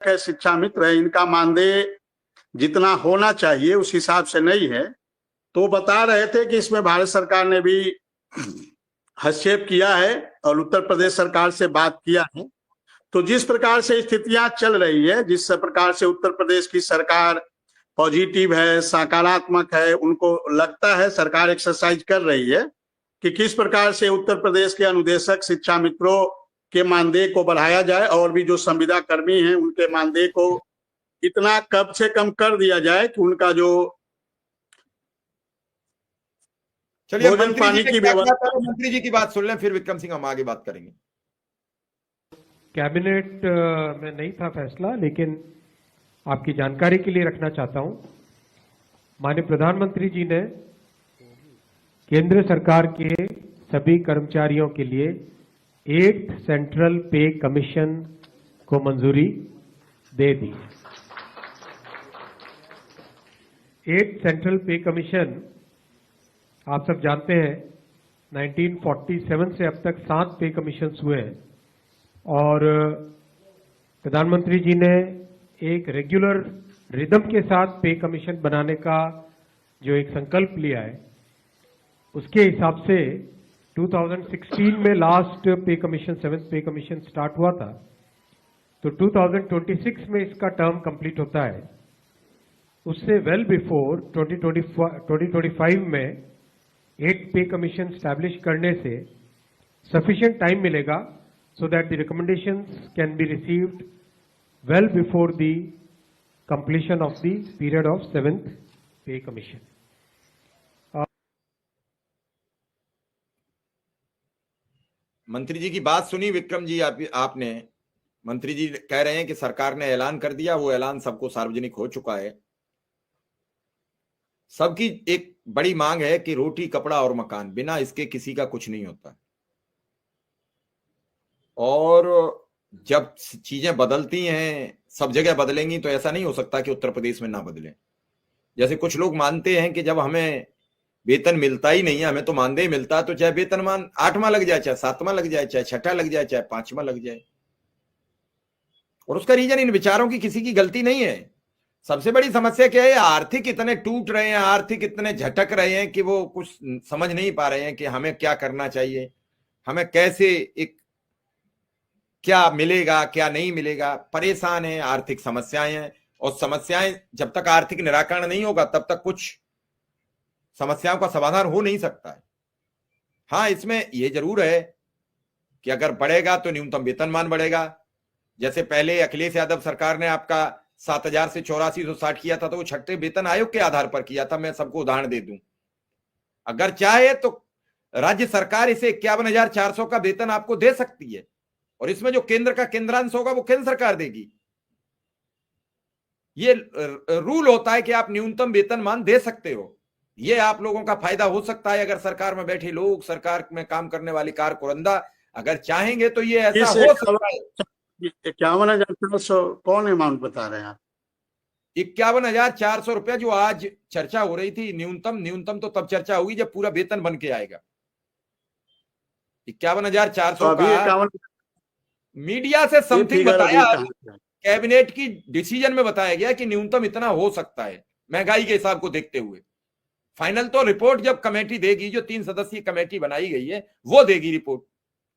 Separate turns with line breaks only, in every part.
है, शिक्षा मित्र है, इनका मानदेय जितना होना चाहिए उस हिसाब से नहीं है। तो बता रहे थे कि इसमें भारत सरकार ने भी हस्तक्षेप किया है और उत्तर प्रदेश सरकार से बात किया है। तो जिस प्रकार से स्थितियां चल रही है, जिस प्रकार से उत्तर प्रदेश की सरकार पॉजिटिव है, सकारात्मक है, उनको लगता है सरकार एक्सरसाइज कर रही है कि किस प्रकार से उत्तर प्रदेश के अनुदेशक शिक्षा मित्रों के मानदेय को बढ़ाया जाए और भी जो संविदा कर्मी हैं उनके मानदेय को इतना कम से कम कर दिया जाए कि उनका जो
चलिए
भोजन पानी की व्यवस्था।
मंत्री जी की बात सुन लें, फिर विक्रम सिंह हम आगे बात करेंगे।
कैबिनेट में नहीं था फैसला, लेकिन आपकी जानकारी के लिए रखना चाहता हूं। माननीय प्रधानमंत्री जी ने केंद्र सरकार के सभी कर्मचारियों के लिए 8th सेंट्रल पे कमीशन को मंजूरी दे दी। 8th सेंट्रल पे कमीशन आप सब जानते हैं 1947 से अब तक 7 पे कमीशन हुए हैं और प्रधानमंत्री जी ने एक रेगुलर रिदम के साथ पे कमीशन बनाने का जो एक संकल्प लिया है, उसके हिसाब से 2016 में लास्ट पे कमीशन 7th पे कमीशन स्टार्ट हुआ था, तो 2026 में इसका टर्म कंप्लीट होता है। उससे वेल बिफोर 2025 में 8th पे कमीशन स्टैब्लिश करने से सफिशिएंट टाइम मिलेगा so that the recommendations can be received well before the completion of the period of 7th pay commission.
मंत्री जी की बात सुनी विक्रम जी, आपने मंत्री जी कह रहे हैं कि सरकार ने ऐलान कर दिया, वो ऐलान सबको सार्वजनिक हो चुका है। सबकी एक बड़ी मांग है कि रोटी कपड़ा और मकान, बिना इसके किसी का कुछ नहीं होता। और जब चीजें बदलती हैं, सब जगह बदलेंगी, तो ऐसा नहीं हो सकता कि उत्तर प्रदेश में ना बदले। जैसे कुछ लोग मानते हैं कि जब हमें वेतन मिलता ही नहीं है, हमें तो मानदेय मिलता है, तो चाहे वेतनमान 8वां लग जाए, चाहे 7वां लग जाए, चाहे 6ठा लग जाए, चाहे 5वां लग जाए। और उसका रीजन इन विचारों की किसी की गलती नहीं है। सबसे बड़ी समस्या क्या है, आर्थिक इतने टूट रहे हैं, आर्थिक इतने झटक रहे हैं कि वो कुछ समझ नहीं पा रहे हैं कि हमें क्या करना चाहिए, हमें कैसे एक क्या मिलेगा क्या नहीं मिलेगा। परेशान है, आर्थिक समस्याएं हैं, और समस्याएं जब तक आर्थिक निराकरण नहीं होगा तब तक कुछ समस्याओं का समाधान हो नहीं सकता है। हाँ, इसमें यह जरूर है कि अगर बढ़ेगा तो न्यूनतम वेतनमान बढ़ेगा। जैसे पहले अखिलेश यादव सरकार ने आपका 7,000 से 8460 किया था, तो वो 6ठे वेतन आयोग के आधार पर किया था। मैं सबको उदाहरण दे दूं, अगर चाहे तो राज्य सरकार इसे 51,400 का वेतन आपको दे सकती है, और इसमें जो केंद्र का केंद्रांश होगा वो केंद्र सरकार देगी। ये रूल होता है कि आप न्यूनतम वेतनमान दे सकते हो। ये आप लोगों का फायदा हो सकता है अगर सरकार में बैठे लोग, सरकार में काम करने वाली कारकुरंदा अगर चाहेंगे तो ये ऐसा हो सकता है।
51,400 कौन अमाउंट बता रहे हैं आप?
51,400 रुपया जो आज चर्चा हो रही थी, न्यूनतम तो तब चर्चा होगी जब पूरा वेतन बन के आएगा। 51,400 का मीडिया से समथिंग बताया, कैबिनेट की डिसीजन में बताया गया कि न्यूनतम इतना हो सकता है महंगाई के हिसाब को देखते हुए। फाइनल तो रिपोर्ट जब कमेटी देगी, जो 3 सदस्यीय कमेटी बनाई गई है, वो देगी रिपोर्ट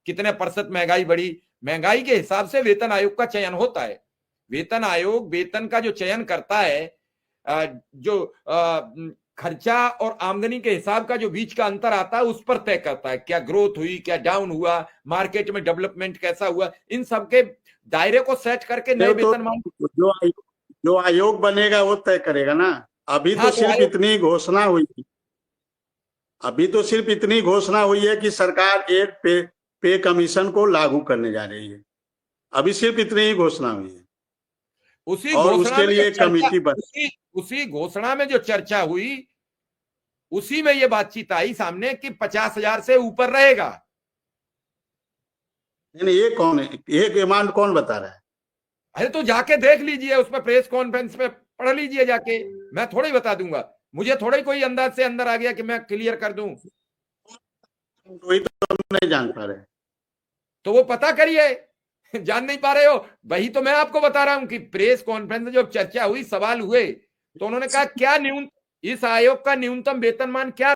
कितने % महंगाई बढ़ी। महंगाई के हिसाब से वेतन आयोग का चयन होता है। वेतन आयोग वेतन का जो चयन करता है, जो खर्चा और आमदनी के हिसाब का जो बीच का अंतर आता है, उस पर तय करता है क्या ग्रोथ हुई, क्या डाउन हुआ, मार्केट में डेवलपमेंट कैसा हुआ। इन सब के दायरे को सेट करके नए वेतनमान
जो आयोग बनेगा वो तय करेगा ना। अभी तो सिर्फ इतनी घोषणा हुई, अभी तो सिर्फ इतनी घोषणा हुई है कि सरकार 8th पे कमीशन को लागू करने जा रही है। अभी सिर्फ इतनी ही घोषणा हुई है, और उसके लिए कमेटी बनी।
उसी घोषणा में जो चर्चा हुई, उसी में ये बातचीत आई सामने कि 50,000 से ऊपर रहेगा।
नहीं, ये कौन है, ये अमाउंट कौन बता रहा है?
अरे तो जाके देख लीजिए, उसमें प्रेस कॉन्फ्रेंस में पढ़ लीजिए जाके, मैं थोड़ा ही बता दूंगा। मुझे थोड़ा ही कोई अंदाज से अंदर आ गया कि मैं क्लियर कर दूं।
वही तो हम नहीं जान पा रहे,
तो वो पता करिए। जान नहीं पा रहे हो? वही तो मैं आपको बता रहा हूं कि प्रेस कॉन्फ्रेंस में जब चर्चा हुई, सवाल हुए, तो उन्होंने कहा क्या इस आयोग का न्यूनतम वेतनमान क्या